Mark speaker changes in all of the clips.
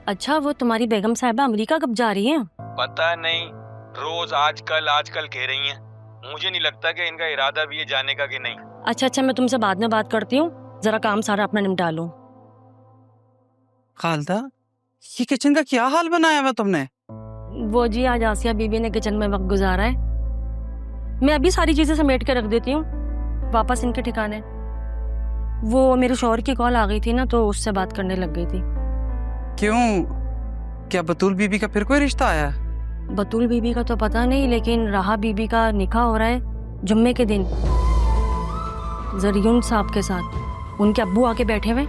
Speaker 1: अच्छा, वो तुम्हारी बेगम साहिबा अमेरिका कब जा रही हैं?
Speaker 2: पता नहीं, रोज आजकल कह रही हैं। मुझे नहीं लगता कि इनका इरादा भी है जाने का कि नहीं।
Speaker 1: अच्छा, मैं तुमसे बाद में बात करती हूँ, जरा काम सारा अपना निपटा लो।
Speaker 3: खालदा, ये किचन का क्या हाल बनाया हुआ तुमने?
Speaker 1: वो जी, आज आसिया बीबी ने किचन में वक्त गुजारा है। मैं अभी सारी चीजें समेट के रख देती हूँ, वापस इनके ठिकाने। वो मेरे शौहर की कॉल आ गई थी ना, तो उससे बात करने लग गई थी।
Speaker 3: क्यों, क्या बतूल बीबी का फिर कोई रिश्ता आया?
Speaker 1: बतूल बीबी का तो पता नहीं, लेकिन राहा बीबी का निकाह हो रहा है जुम्मे के दिन जरियुन साहब के साथ। उनके अब्बू आके बैठे हुए।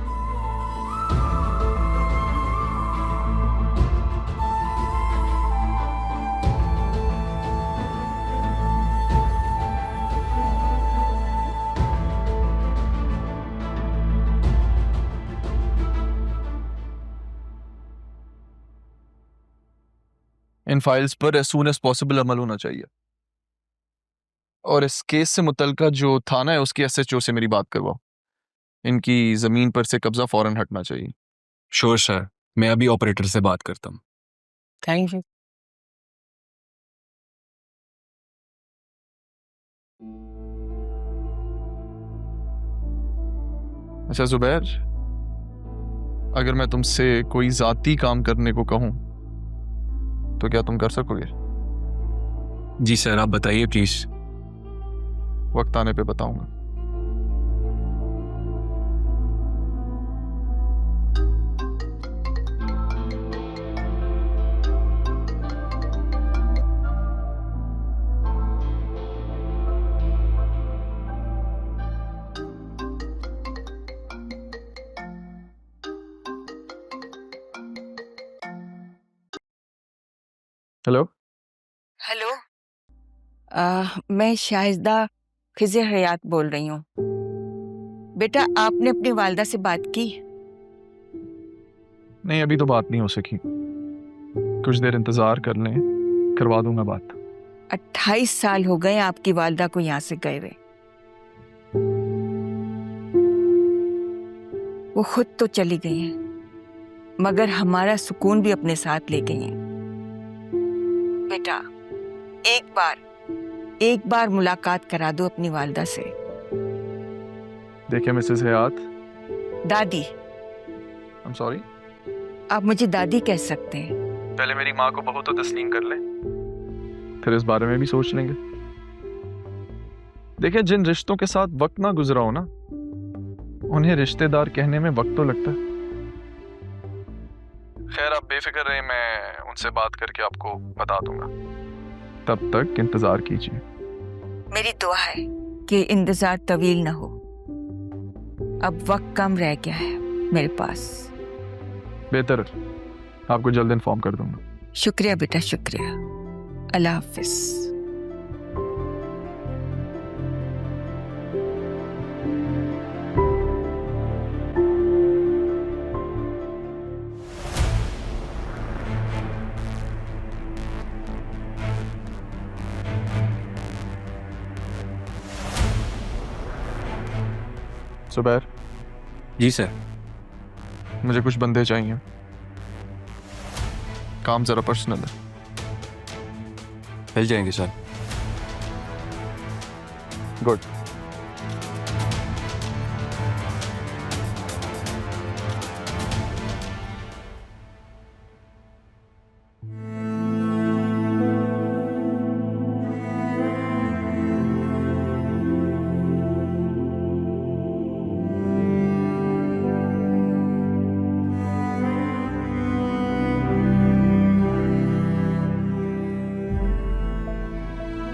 Speaker 4: इन फाइल्स पर एज सून एज पॉसिबल अमल होना चाहिए, और इस केस से मुतल्लिका जो थाना है उसकी एसएचओ से मेरी बात करवाओ। इनकी जमीन पर से कब्जा फौरन हटना चाहिए।
Speaker 5: श्योर सर, मैं अभी ऑपरेटर से बात करता हूँ।
Speaker 3: Thank you.
Speaker 4: अच्छा जुबैर, अगर मैं तुमसे कोई जाती काम करने को कहूं तो क्या तुम कर सकोगे?
Speaker 5: जी सर, आप बताइए प्लीज।
Speaker 4: वक्त आने पे बताऊंगा। हेलो
Speaker 6: हेलो, मैं शाहिदा खिज़र हयात बोल रही हूँ। बेटा, आपने अपनी वालदा से बात की?
Speaker 4: नहीं, अभी तो बात नहीं हो सकी। कुछ देर इंतजार कर लें, करवा दूंगा बात।
Speaker 6: 28 साल हो गए आपकी वालदा को यहाँ से गए हुए। वो खुद तो चली गई हैं, मगर हमारा सुकून भी अपने साथ ले गई हैं। बेटा, एक बार मुलाकात करा दो अपनी वालदा से।
Speaker 4: देखिए मिसेस हयात,
Speaker 6: दादी,
Speaker 4: आई एम सॉरी।
Speaker 6: आप मुझे दादी कह सकते हैं।
Speaker 4: पहले मेरी माँ को बहू तो तस्लीम कर ले, फिर इस बारे में भी सोच लेंगे। देखिए, जिन रिश्तों के साथ वक्त ना गुजरा हो ना, उन्हें रिश्तेदार कहने में वक्त तो लगता है। खैर, आप बेफिक्र रहे, मैं उनसे बात करके आपको बता दूंगा। तब तक इंतजार कीजिए।
Speaker 6: मेरी दुआ है कि इंतजार तवील ना हो। अब वक्त कम रह गया है मेरे पास।
Speaker 4: बेहतर, आपको जल्द इन्फॉर्म कर दूंगा।
Speaker 6: शुक्रिया बेटा, शुक्रिया। अल्लाह हाफिज।
Speaker 4: सुबैर,
Speaker 5: जी सर।
Speaker 4: मुझे कुछ बंदे चाहिए, काम जरा पर्सनल है।
Speaker 5: मिल जाएंगे सर।
Speaker 4: गुड।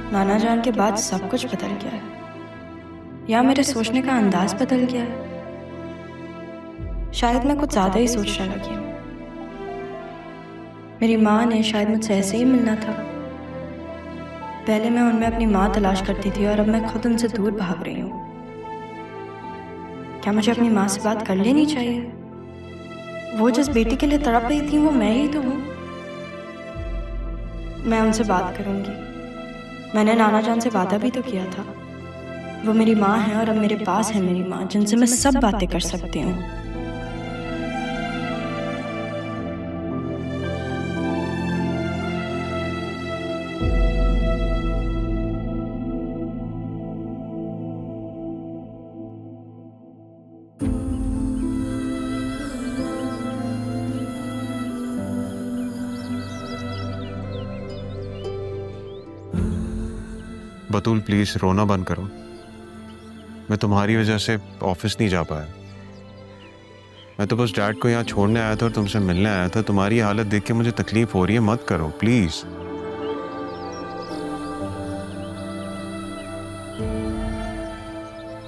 Speaker 7: नाना जान के बाद सब कुछ बदल गया है, या मेरे सोचने का अंदाज बदल गया है। शायद मैं कुछ ज्यादा ही सोचने लगी हूँ। मेरी माँ ने शायद मुझसे ऐसे ही मिलना था। पहले मैं उनमें अपनी माँ तलाश करती थी और अब मैं खुद उनसे दूर भाग रही हूँ। क्या मुझे अपनी माँ से बात कर लेनी चाहिए? वो जिस बेटी के लिए तड़प रही थी वो मैं ही तो हूँ। मैं उनसे बात करूँगी। मैंने नाना जान से वादा भी तो किया था। वो मेरी माँ है और अब मेरे पास है मेरी माँ, जिनसे मैं सब बातें कर सकती हूँ।
Speaker 8: बतूल प्लीज रोना बंद करो। मैं तुम्हारी वजह से ऑफिस नहीं जा पाया। मैं तो बस डैड को यहाँ छोड़ने आया था और तुमसे मिलने आया था। तुम्हारी हालत देख के मुझे तकलीफ हो रही है, मत करो प्लीज।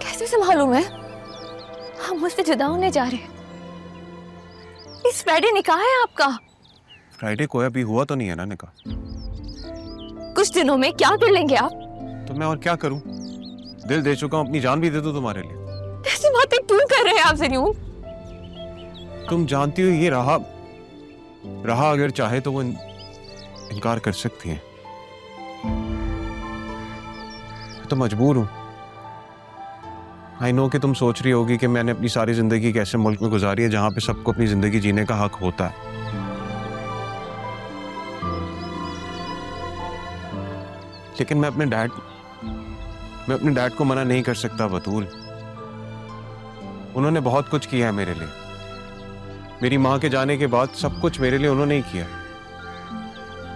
Speaker 9: कैसे संभालूं मैं? हम मुझसे जुदा होने जा रहे हैं। इस फ्राइडे निकाह है आपका।
Speaker 8: फ्राइडे को अभी हुआ तो नहीं है ना निकाह?
Speaker 9: कुछ दिनों में क्या कर लेंगे आप?
Speaker 8: तो मैं और क्या करूं? दिल दे चुका हूं, अपनी जान भी दे दूं तुम्हारे लिए।
Speaker 9: ऐसी बातें क्यों कर रहे हैं आप ज़रियून?
Speaker 8: तुम जानती हो ये रहा अगर चाहे तो वो इनकार कर सकती है। तो मजबूर हूं। आई नो कि तुम सोच रही होगी कि मैंने अपनी सारी जिंदगी कैसे मुल्क में गुजारी है जहां पे सबको अपनी जिंदगी जीने का हक होता है। लेकिन मैं अपने डैड को मना नहीं कर सकता बतूल। उन्होंने बहुत कुछ किया है मेरे लिए। मेरी माँ के जाने के बाद सब कुछ मेरे लिए उन्होंने ही किया।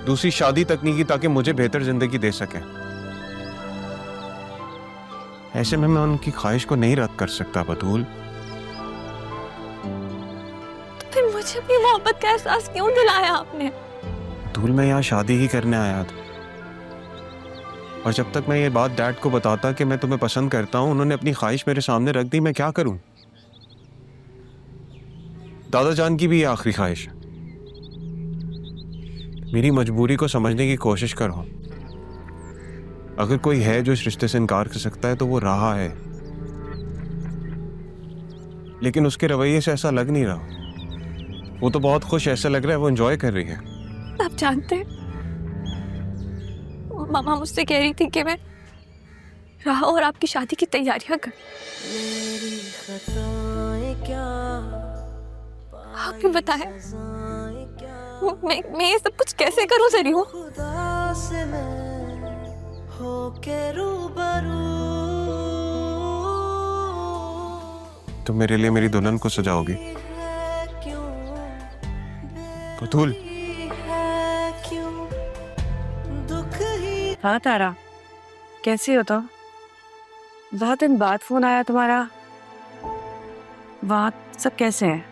Speaker 8: दूसरी शादी तक नहीं की ताकि मुझे बेहतर जिंदगी दे सके। ऐसे में मैं उनकी ख्वाहिश को नहीं रद्द कर सकता बतूल।
Speaker 9: तो फिर मुझे अपनी मोहब्बत का एहसास क्यों दिलाया आपने?
Speaker 8: बतूल मैं यहाँ शादी ही करने आया था और जब तक मैं ये बात डैड को बताता कि मैं तुम्हें पसंद करता हूँ, उन्होंने अपनी ख्वाहिश मेरे सामने रख दी। मैं क्या करूं? दादा जान की भी ये आखिरी ख्वाहिश है। मेरी मजबूरी को समझने की कोशिश करो। अगर कोई है जो इस रिश्ते से इनकार कर सकता है तो वो रहा है, लेकिन उसके रवैये से ऐसा लग नहीं रहा। वो तो बहुत खुश ऐसा लग रहा है वो एंजॉय कर रही है।
Speaker 9: आप जानते हैं, मामा मुझसे कह रही थी कि मैं राह और आपकी शादी की तैयारियां कर। आप भी बताएं, मैं ये सब कुछ कैसे करूं ज़रियून?
Speaker 8: तुम मेरे लिए मेरी दुल्हन को सजाओगी बतूल?
Speaker 10: हाँ तारा, कैसी हो? तो बहुत दिन बाद फोन आया तुम्हारा। वहाँ सब कैसे हैं?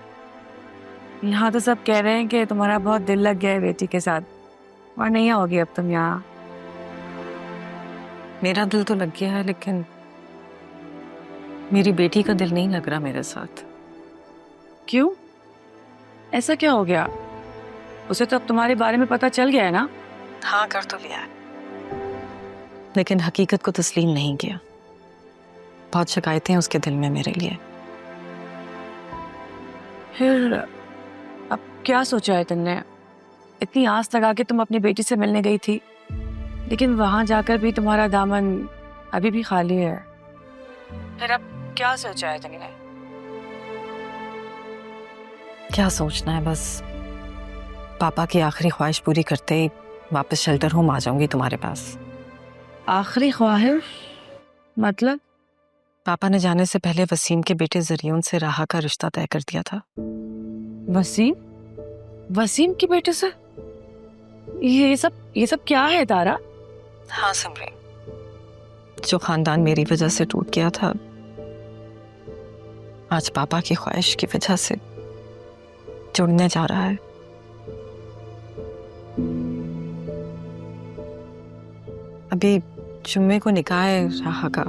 Speaker 10: यहाँ तो सब कह रहे हैं कि तुम्हारा बहुत दिल लग गया है बेटी के साथ और नहीं आओगी अब तुम यहाँ।
Speaker 1: मेरा दिल तो लग गया है, लेकिन मेरी बेटी का दिल नहीं लग रहा मेरे साथ।
Speaker 10: क्यों? ऐसा क्या हो गया? उसे तो अब तुम्हारे बारे में पता चल गया है ना?
Speaker 1: हाँ, कर तो लिया है, लेकिन हकीकत को तस्लीम नहीं किया। बहुत शिकायतें हैं उसके दिल में मेरे लिए।
Speaker 10: फिर अब क्या सोचा है तुमने? इतनी आस लगा के तुम अपनी बेटी से मिलने गई थी, लेकिन वहां जाकर भी तुम्हारा दामन अभी भी खाली है। फिर अब क्या सोचा है तुमने?
Speaker 1: क्या सोचना है, बस पापा की आखिरी ख्वाहिश पूरी करते ही वापस शेल्टर होम आ जाऊंगी तुम्हारे पास।
Speaker 10: आखिरी ख्वाहिश मतलब?
Speaker 1: पापा ने जाने से पहले वसीम के बेटे ज़रियून से राहा का रिश्ता तय कर दिया था।
Speaker 10: वसीम के बेटे से? ये सब क्या है तारा?
Speaker 1: हाँ सिमरन, जो खानदान मेरी वजह से टूट गया था, आज पापा की ख्वाहिश की वजह से जुड़ने जा रहा है। अभी जुम्मे को निकाह है राहा का।